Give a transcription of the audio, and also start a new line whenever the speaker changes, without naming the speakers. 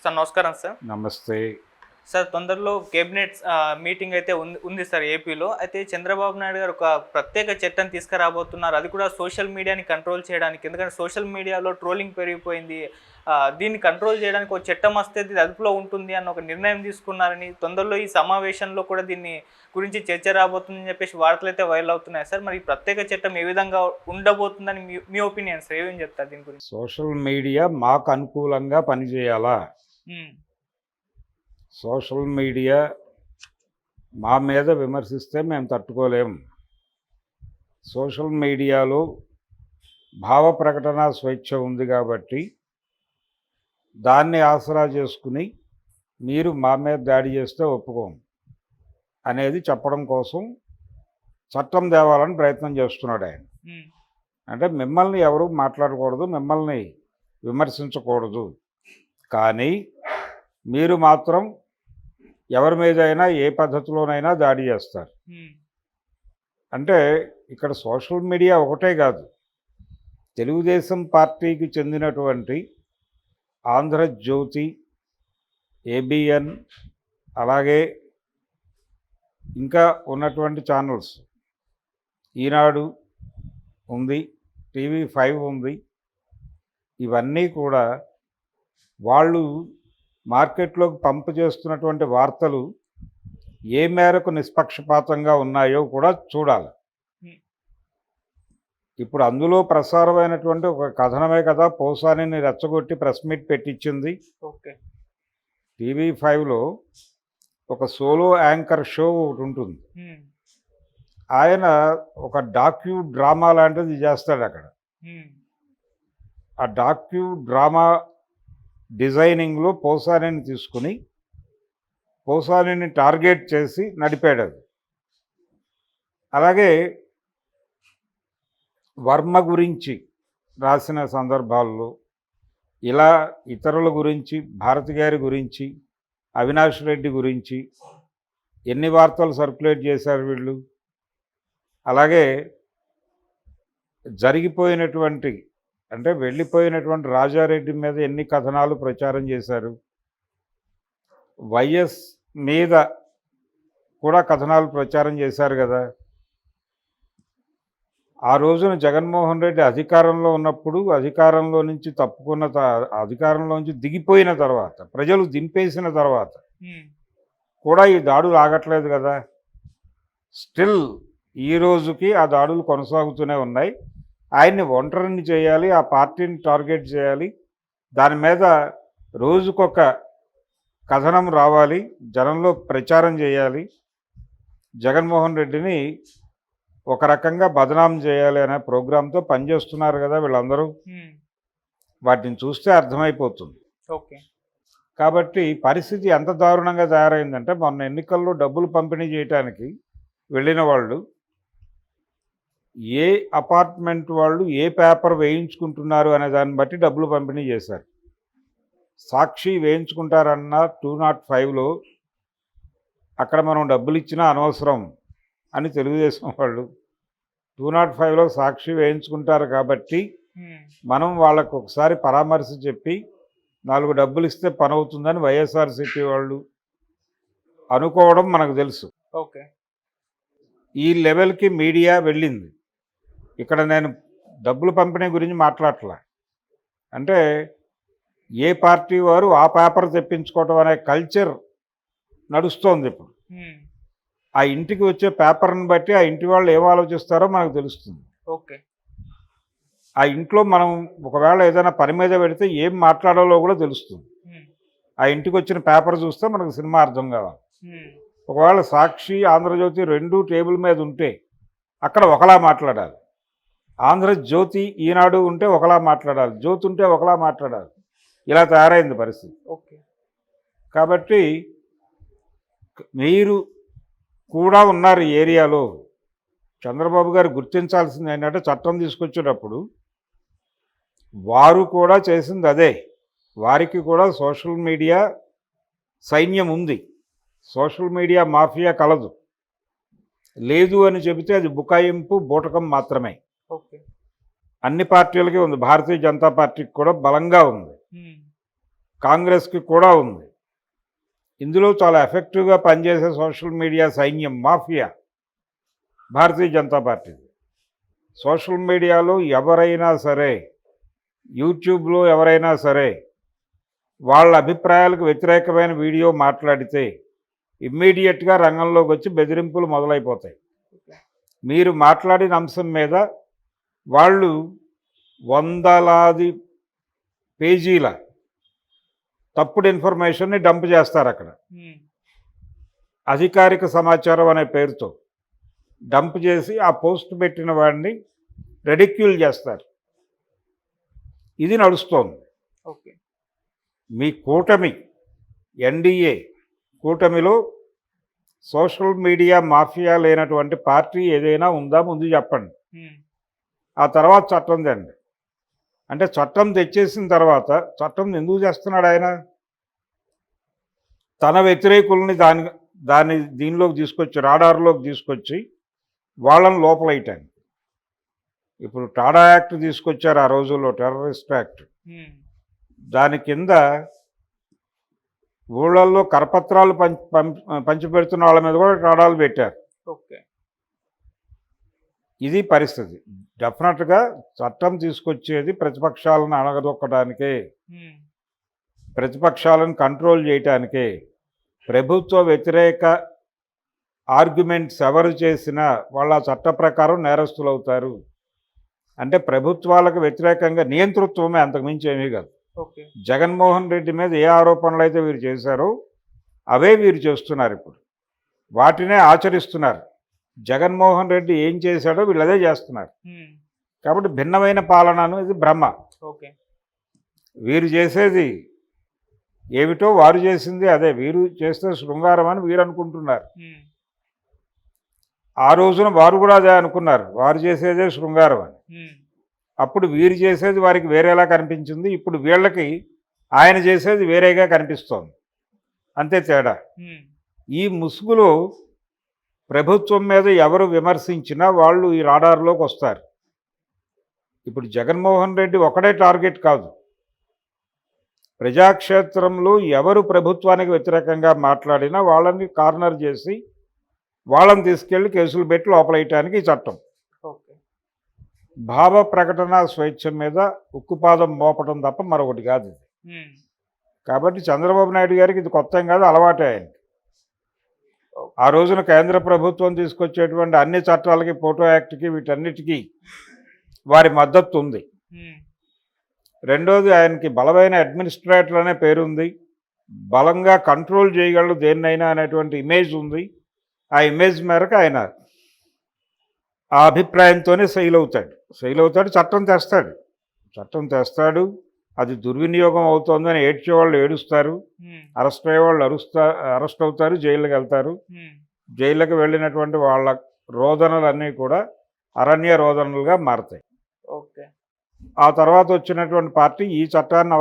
Sir నమస్కారం sir.
నమస్తే.
Sir తొందరలో కేబినెట్ మీటింగ్ అయితే ఉంది సార్ ఏపీలో. అయితే చంద్రబాబు నాయుడు గారు ఒక ప్రత్యేక చట్టం తీసుకురాబోతున్నారు. అది కూడా సోషల్ మీడియాని కంట్రోల్ చేయడానికి. ఎందుకంటే సోషల్ మీడియాలో ట్రోలింగ్ పెరిగిపోయింది. దీన్ని కంట్రోల్ చేయడానికి ఒక చట్టం వస్తే ఇది అదుపులో ఉంటుంది అన్న ఒక నిర్ణయం తీసుకున్నారని, తొందరలో ఈ సమావేశంలో కూడా దీన్ని గురించి చర్చ రాబోతుందని చెప్పేసి వార్తలు అయితే వైరల్ అవుతున్నాయి సార్. మరి ఈ ప్రత్యేక చట్టం ఏ విధంగా ఉండబోతుందని మీ ఒపీనియన్ సార్, ఏమేం చెప్తారు దీని గురించి?
సోషల్ మీడియా మాకు అనుకూలంగా పనిచేయాలా? సోషల్ మీడియా మా మీద విమర్శిస్తే మేము తట్టుకోలేం. సోషల్ మీడియాలో భావ ప్రకటన స్వేచ్ఛ ఉంది కాబట్టి దాన్ని ఆసరా చేసుకుని మీరు మా మీద దాడి చేస్తే ఒప్పుకోం అనేది చెప్పడం కోసం చట్టం తేవాలని ప్రయత్నం చేస్తున్నాడు ఆయన. అంటే మిమ్మల్ని ఎవరు మాట్లాడకూడదు, మిమ్మల్ని విమర్శించకూడదు, కానీ మీరు మాత్రం ఎవరి మీదైనా ఏ పద్ధతిలోనైనా దాడి చేస్తారు. అంటే ఇక్కడ సోషల్ మీడియా ఒకటే కాదు, తెలుగుదేశం పార్టీకి చెందినటువంటి ఆంధ్రజ్యోతి, ఏబిఎన్, అలాగే ఇంకా ఉన్నటువంటి ఛానల్స్, ఈనాడు ఉంది, TV5 ఉంది, ఇవన్నీ కూడా వాళ్ళు మార్కెట్లోకి పంపు చేస్తున్నటువంటి వార్తలు ఏ మేరకు నిష్పక్షపాతంగా ఉన్నాయో కూడా చూడాలి. ఇప్పుడు అందులో ప్రసారమైనటువంటి ఒక కథనమే కదా పోసానిని రెచ్చగొట్టి ప్రెస్ మీట్ పెట్టించింది. TV5లో ఒక సోలో యాంకర్ షో ఒకటి ఉంటుంది. ఆయన ఒక డాక్యూ డ్రామా లాంటిది చేస్తాడు అక్కడ. ఆ డాక్యూ డ్రామా డిజైనింగ్లో పోసానిని తీసుకుని పోసానిని టార్గెట్ చేసి నడిపాడు అది. అలాగే వర్మ గురించి రాసిన సందర్భాల్లో ఇలా ఇతరుల గురించి, భారతి గారి గురించి, అవినాష్ రెడ్డి గురించి ఎన్ని వార్తలు సర్క్యులేట్ చేశారు వీళ్ళు. అలాగే జరిగిపోయినటువంటి అంటే వెళ్ళిపోయినటువంటి రాజారెడ్డి మీద ఎన్ని కథనాలు ప్రచారం చేశారు. వైఎస్ మీద కూడా కథనాలు ప్రచారం చేశారు కదా. ఆ రోజున జగన్మోహన్ రెడ్డి అధికారంలో ఉన్నప్పుడు, అధికారంలో నుంచి అధికారంలో నుంచి దిగిపోయిన తర్వాత, ప్రజలు దింపేసిన తర్వాత కూడా ఈ దాడులు ఆగట్లేదు కదా. స్టిల్ ఈ రోజుకి ఆ దాడులు కొనసాగుతూనే ఉన్నాయి. ఆయన్ని ఒంటరిని చేయాలి, ఆ పార్టీని టార్గెట్ చేయాలి, దాని మీద రోజుకొక కథనం రావాలి, జనంలో ప్రచారం చేయాలి, జగన్మోహన్ రెడ్డిని ఒక రకంగా బదనాం చేయాలి అనే ప్రోగ్రాంతో పనిచేస్తున్నారు కదా వీళ్ళందరూ. వాటిని చూస్తే అర్థమైపోతుంది. కాబట్టి పరిస్థితి ఎంత దారుణంగా తయారైందంటే, మొన్న ఎన్నికల్లో డబ్బులు పంపిణీ చేయడానికి వెళ్ళిన వాళ్ళు ఏ అపార్ట్మెంట్ వాళ్ళు ఏ పేపర్ వేయించుకుంటున్నారు అనే దాన్ని బట్టి డబ్బులు పంపిణీ చేశారు. సాక్షి వేయించుకుంటారన్న 205లో అక్కడ మనం డబ్బులు ఇచ్చినా అనవసరం అని తెలుగుదేశం వాళ్ళు 205లో సాక్షి వేయించుకుంటారు కాబట్టి మనం వాళ్ళకు ఒకసారి పరామర్శ చెప్పి 4 డబ్బులు ఇస్తే పని అవుతుందని వైఎస్ఆర్సీపీ వాళ్ళు అనుకోవడం మనకు తెలుసు. ఈ లెవెల్కి మీడియా వెళ్ళింది. ఇక్కడ నేను డబ్బులు పంపిణీ గురించి మాట్లాడట్లా. అంటే ఏ పార్టీ వారు ఆ పేపర్ తెప్పించుకోవటం అనే కల్చర్ నడుస్తోంది ఇప్పుడు. ఆ ఇంటికి వచ్చే పేపర్ని బట్టి ఆ ఇంటి వాళ్ళు ఏం ఆలోచిస్తారో మనకు తెలుస్తుంది. ఆ ఇంట్లో మనం ఒకవేళ ఏదైనా పని మీద పెడితే ఏం మాట్లాడాలో కూడా తెలుస్తుంది. ఆ ఇంటికి వచ్చిన పేపర్ చూస్తే మనకు సినిమా అర్థం కావాలి. ఒకవేళ సాక్షి, ఆంధ్రజ్యోతి 2 టేబుల్ మీద ఉంటే అక్కడ ఒకలా మాట్లాడాలి. ఆంధ్రజ్యోతి, ఈనాడు ఉంటే ఒకలా మాట్లాడాలి, జ్యోతి ఉంటే ఒకలా మాట్లాడాలి. ఇలా తయారైంది పరిస్థితి. కాబట్టి మీరు కూడా ఉన్నారు ఈ ఏరియాలో. చంద్రబాబు గారు గుర్తించాల్సింది ఏంటంటే, చట్టం తీసుకొచ్చేటప్పుడు వారు కూడా చేసింది అదే. వారికి కూడా సోషల్ మీడియా సైన్యం ఉంది, సోషల్ మీడియా మాఫియా కలదు. లేదు అని చెబితే అది బుకాయింపు, బూటకం మాత్రమే. అన్ని పార్టీలకి ఉంది, భారతీయ జనతా పార్టీకి కూడా బలంగా ఉంది. కాంగ్రెస్కి కూడా ఉంది. ఇందులో చాలా ఎఫెక్టివ్గా పనిచేసే సోషల్ మీడియా సైన్యం mafia Bharatiya Janata party. Social మీడియాలో ఎవరైనా సరే, యూట్యూబ్లో ఎవరైనా సరే వాళ్ళ అభిప్రాయాలకు వ్యతిరేకమైన వీడియో మాట్లాడితే ఇమ్మీడియట్గా రంగంలోకి వచ్చి బెదిరింపులు మొదలైపోతాయి. మీరు మాట్లాడిన అంశం మీద వాళ్ళు వందలాది పేజీల తప్పుడు ఇన్ఫర్మేషన్ని డంప్ చేస్తారు అక్కడ. అధికారిక సమాచారం అనే పేరుతో డంప్ చేసి ఆ పోస్ట్ పెట్టిన వాడిని రెడిక్యూల్ చేస్తారు. ఇది నడుస్తోంది.
ఓకే.
మీ కూటమి ఎన్డీఏ కూటమిలో సోషల్ మీడియా మాఫియా లేనటువంటి పార్టీ ఏదైనా ఉందా ముందు చెప్పండి. ఆ తర్వాత చట్టం తెండి. అంటే చట్టం తెచ్చేసిన తర్వాత చట్టం ఎందుకు చేస్తున్నాడు ఆయన? తన వ్యతిరేకుల్ని దాన్ని దీనిలోకి తీసుకొచ్చి రాడార్లోకి తీసుకొచ్చి వాళ్ళని లోపలైటానికి. ఇప్పుడు టాడా యాక్ట్ తీసుకొచ్చారు ఆ రోజుల్లో, టెర్రరిస్ట్ యాక్ట్. దాని కింద ఊళ్ళల్లో కరపత్రాలు పంచిపెడుతున్న వాళ్ళ మీద కూడా టాడాలు పెట్టారు.
ఓకే.
ఇది పరిస్థితి. డెఫినెట్గా చట్టం తీసుకొచ్చేది ప్రతిపక్షాలను అణగదొక్కడానికే, ప్రతిపక్షాలను కంట్రోల్ చేయటానికే. ప్రభుత్వ వ్యతిరేక ఆర్గ్యుమెంట్స్ ఎవరు చేసినా వాళ్ళ చట్ట ప్రకారం నేరస్తులు అవుతారు. అంటే ప్రభుత్వాలకు వ్యతిరేకంగా నియంతృత్వమే, అంతకుమించి ఏమీ కాదు.
ఓకే.
జగన్మోహన్ రెడ్డి మీద ఏ ఆరోపణలు అయితే వీరు చేశారో అవే వీరు చేస్తున్నారు. ఇప్పుడు వాటినే ఆచరిస్తున్నారు. జగన్మోహన్ రెడ్డి ఏం చేశాడో వీళ్ళు అదే చేస్తున్నారు. కాబట్టి భిన్నమైన పాలనను ఇది భ్రమ.
ఓకే.
వీరు చేసేది ఏమిటో వారు చేసింది అదే. వీరు చేస్తే శృంగారం అని వీరు అనుకుంటున్నారు. ఆ రోజున వారు కూడా అదే అనుకున్నారు, వారు చేసేదే శృంగారం అని. అప్పుడు వీరు చేసేది వారికి వేరేలా కనిపించింది. ఇప్పుడు వీళ్ళకి ఆయన చేసేది వేరేగా కనిపిస్తోంది. అంతే తేడా. ఈ ముసుగులో ప్రభుత్వం మీద ఎవరు విమర్శించినా వాళ్ళు ఈ రాడార్లోకి వస్తారు. ఇప్పుడు జగన్మోహన్ రెడ్డి ఒకటే టార్గెట్ కాదు. ప్రజాక్షేత్రంలో ఎవరు ప్రభుత్వానికి వ్యతిరేకంగా మాట్లాడినా వాళ్ళని కార్నర్ చేసి వాళ్ళని తీసుకెళ్లి కేసులు పెట్టి లోపలేయటానికి ఈ చట్టం.
ఓకే.
భావ ప్రకటన స్వేచ్ఛ మీద ఉక్కుపాదం మోపడం తప్ప మరొకటి కాదు ఇది. కాబట్టి చంద్రబాబు నాయుడు గారికి ఇది కొత్త ఏం కాదు, అలవాటే ఆయనకి. ఆ రోజున కేంద్ర ప్రభుత్వం తీసుకొచ్చేటువంటి అన్ని చట్టాలకి, ఫోటో యాక్ట్కి, వీటన్నిటికీ వారి మద్దతు ఉంది. రెండోది, ఆయనకి బలమైన అడ్మినిస్ట్రేటర్ అనే పేరుంది. బలంగా కంట్రోల్ చేయగలడు దేన్నైనా అనేటువంటి ఇమేజ్ ఉంది. ఆ ఇమేజ్ మేరకు ఆయన ఆ అభిప్రాయంతోనే సెయిల్ అవుతాడు. చట్టం తెస్తాడు. అది దుర్వినియోగం అవుతోందని ఏడ్చేవాళ్ళు ఏడుస్తారు, అరెస్ట్ అయ్యేవాళ్ళు అరెస్ట్ అవుతారు, జైలుకి వెళ్తారు. జైళ్ళకి వెళ్ళినటువంటి వాళ్ళ రోదనలన్నీ కూడా అరణ్య రోదనలుగా మారతాయి.
ఓకే.
ఆ తర్వాత వచ్చినటువంటి పార్టీ ఈ చట్టాన్ని